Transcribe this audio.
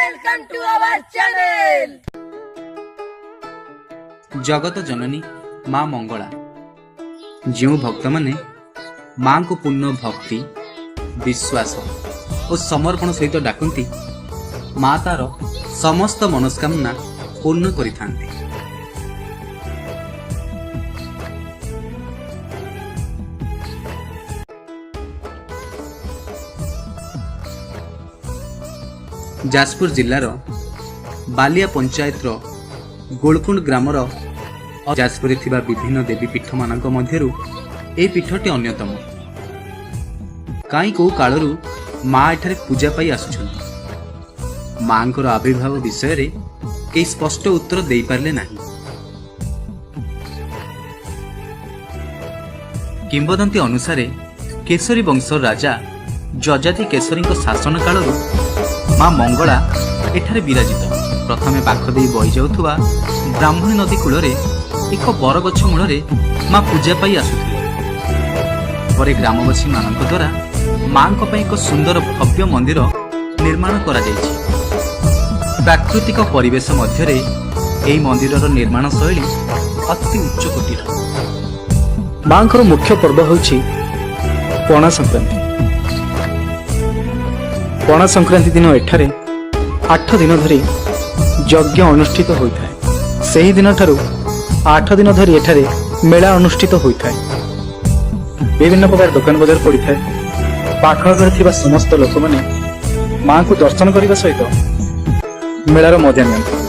Welcome to our channel. जगत जननी माँ मंगला जो भक्त माने माँ को पूर्ण भक्ति विश्वास और समर्पण सहित डाकती माँ तार समस्त मनस्कामना पूर्ण करिथांती। जाजपुर जिल्लार बालिया पंचायत गोलकुंड ग्रामर जाजपुर थिबा विभिन्न देवीपीठ मानक मध्यरु ए पीठटी अन्यतम। काई को कालरू माँ एठारे पूजा पाई आसुछंती। माँकर आविर्भाव विषय रे केही स्पष्ट उत्तर देई पारले नाही। किंबदंती अनुसारे केसरी वंश राजा जजाति केसरी शासन कालरू माँ मंगला एठारे विराजित। प्रथमे पाख देई बही जाउथुवा ब्राह्मणी नदी कूलरे एक बरगछ मूलरे माँ पूजा पाई आसुथिले। परे ग्रामवासी मानक द्वारा माँ एक सुंदर भव्य मंदिर निर्माण करा जायछि। प्राकृतिक परिवेश मध्यरे एही मंदिरर निर्माण शैली अति उच्च कोटीर। माँकर मुख्य पर्व होछि पणा संक्रांति। पणा संक्रांति दिन एठारे 8 दिन धरी यज्ञ अनुष्ठित होता है। सही दिन ठारू 8 दिन धरी एठारे मेला अनुष्ठित होता है। विभिन्न प्रकार दुकान बजार पड़ी था। पाखर थिबा समस्त लोक माने माँ को दर्शन करने सहित मेलार मजा नियंत्रण।